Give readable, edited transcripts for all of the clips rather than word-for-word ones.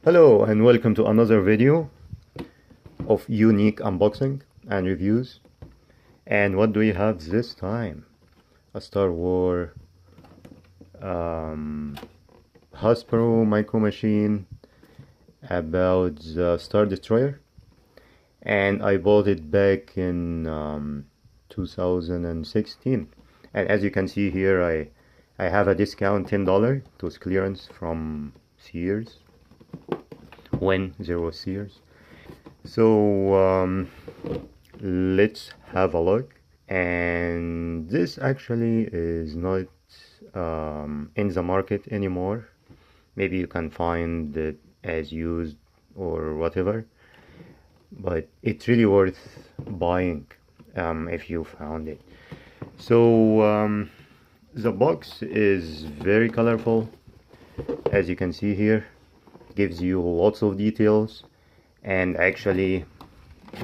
Hello and welcome to another video of unique unboxing and reviews. And what do we have this time? A Star Wars Hasbro micro machine about the Star Destroyer, and I bought it back in 2016. And as you can see here, I have a discount $10. It was clearance from Sears when there was Sears. So let's have a look. And this actually is not in the market anymore. Maybe you can find it as used or whatever, but it's really worth buying if you found it. So the box is very colorful, as you can see here. Gives you lots of details, and actually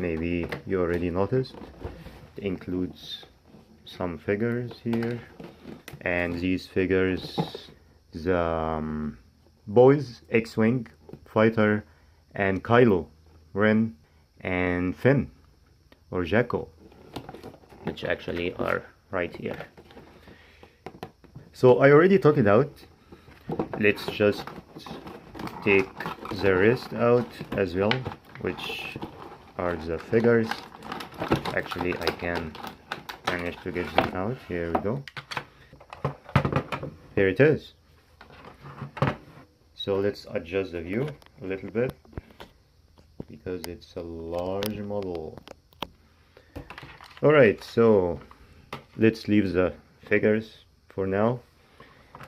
maybe you already noticed it includes some figures here, and these figures, the boys, X-Wing, Fighter, and Kylo Ren, and Finn or Jakku, which actually are right here. So I already took it out. Let's just take the rest out as well, which are the figures. Actually, I can manage to get them out. Here we go. Here it is. So let's adjust the view a little bit because it's a large model. Alright, so let's leave the figures for now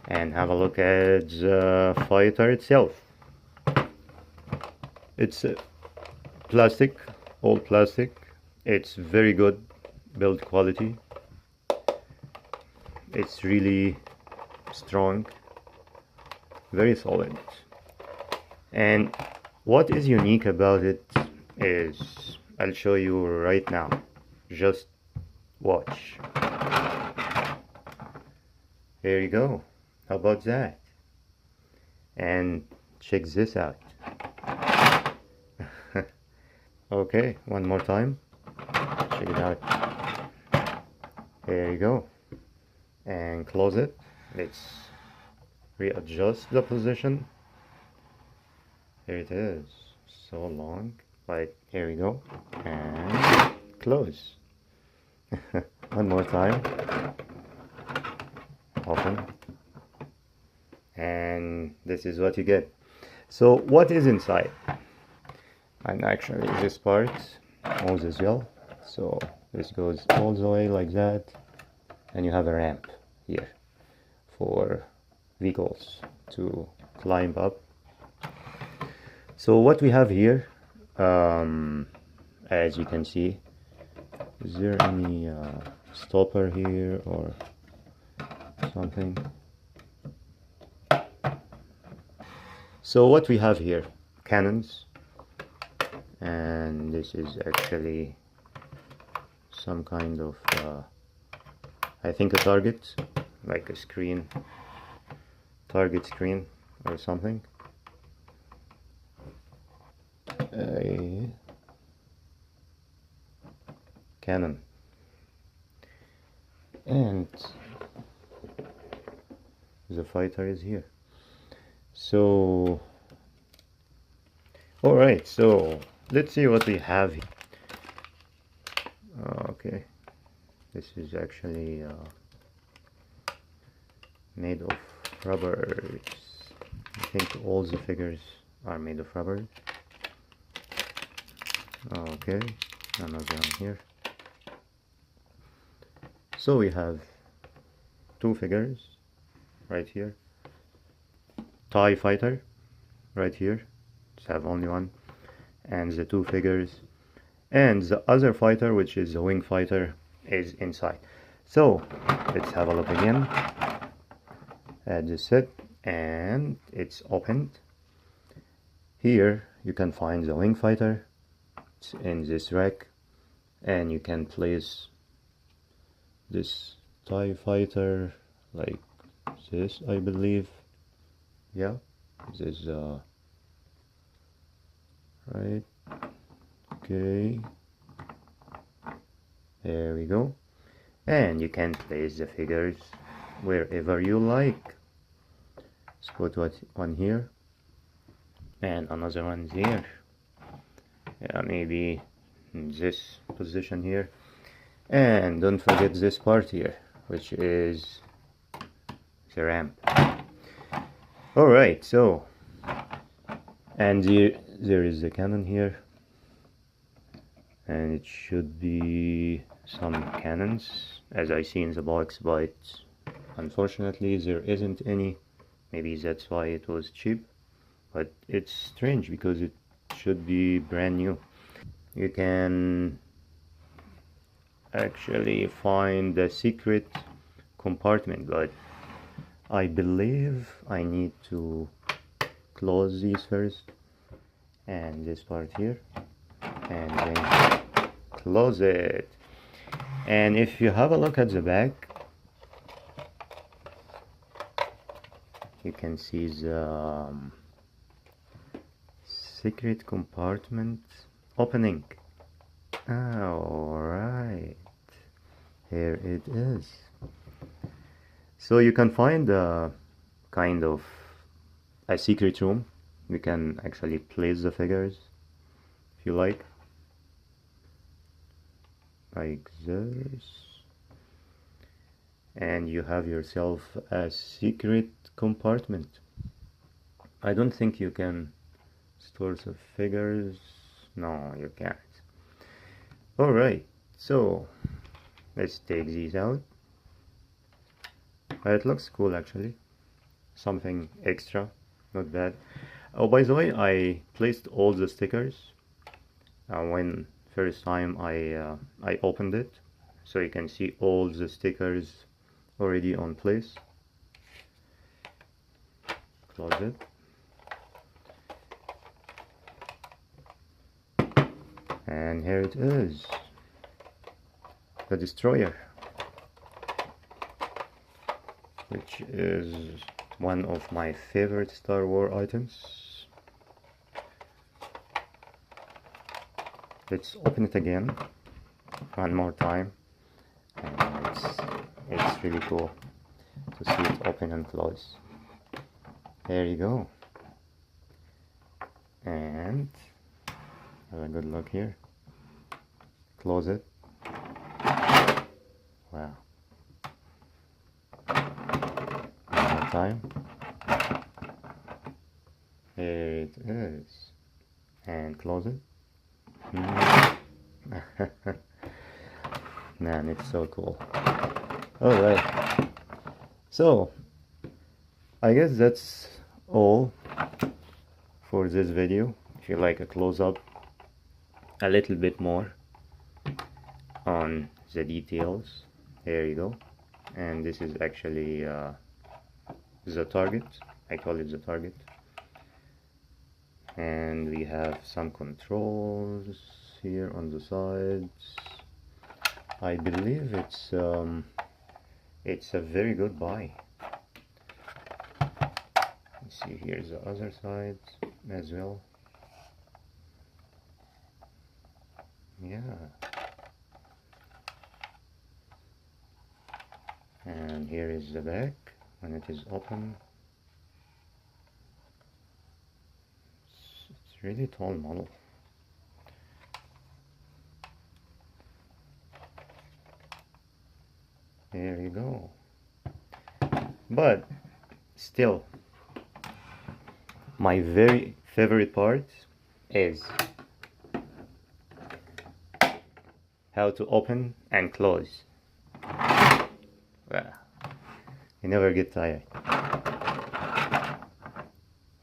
and have a look at the fighter itself. It's plastic, all plastic. It's very good build quality. It's really strong, very solid. And what is unique about it is, I'll show you right now. Just watch. Here you go. How about that? And check this out. Okay, one more time. Check it out. There you go. And close it. Let's readjust the position. Here it is. So long. But here we go. And close. One more time. Open. And this is what you get. So what is inside? And actually this part moves as well. So this goes all the way like that, and you have a ramp here for vehicles to climb up. So what we have here, as you can see, is there any stopper here or something? So what we have here, cannons, and this is actually some kind of I think a target, like a screen, target screen or something. A cannon, and the fighter is here. So alright, so let's see what we have here. Okay, this is actually made of rubbers. I think all the figures are made of rubber. Okay, another one here. So we have two figures right here. TIE fighter right here. Just have only one. And the two figures, and the other fighter, which is the wing fighter, is inside. So let's have a look again at the set, and it's opened. Here you can find the wing fighter. It's in this rack, and you can place this TIE fighter like this, I believe. Yeah, this is right? Okay, there we go. And you can place the figures wherever you like. Let's put one here and another one there. Yeah, maybe in this position here. And don't forget this part here, which is the ramp. Alright, so, and there is the cannon here, and it should be some cannons as I see in the box, but unfortunately there isn't any. Maybe that's why it was cheap, but it's strange because it should be brand new. You can actually find the secret compartment, but I believe I need to close these first, and this part here, and then close it. And if you have a look at the back, you can see the secret compartment opening. Alright, here it is. So you can find a kind of a secret room. You can actually place the figures if you like this, and you have yourself a secret compartment. I don't think you can store the figures. No, you can't. Alright, so let's take these out. It looks cool actually. Something extra, not bad. Oh, by the way, I placed all the stickers when first time I opened it, so you can see all the stickers already on place. Close it. And here it is, the destroyer, which is one of my favorite Star Wars items. Let's open it again one more time, and it's really cool to see it open and close. There you go. And have a good look here. Close it. Wow. One more time. There it is. And close it. Man, it's so cool. Alright. So, I guess that's all for this video. If you like a close-up, a little bit more on the details, there you go. And this is actually the target. I call it the target. And we have some controls here on the sides. I believe it's a very good buy. Let's see, here's the other side as well. Yeah. And here is the back when it is open. It's really tall model. There you go. But still, my very favorite part is how to open and close. Well, you never get tired.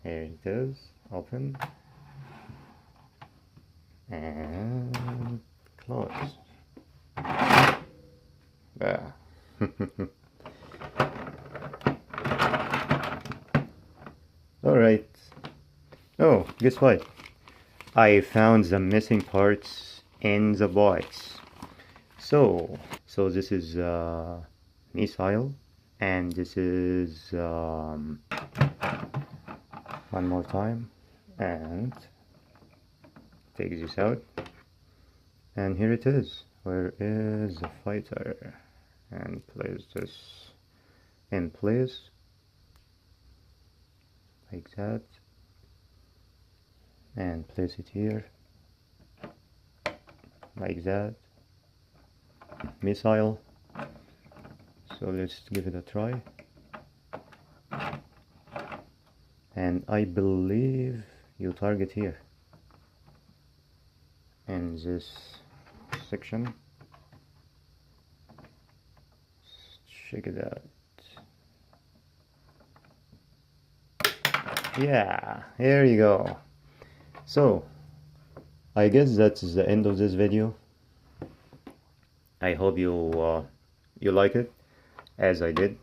Here it is, open and close. Well. Alright. Oh, guess what? I found the missing parts in the box. So this is missile, and this is one more time, and take this out, and here it is. Where is the fighter? And place this in place like that, and place it here like that. Missile. So let's give it a try. And I believe you target here in this section. Check it out. Yeah, here you go. So I guess that's the end of this video. I hope you you like it as I did,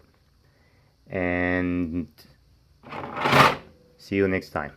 and see you next time.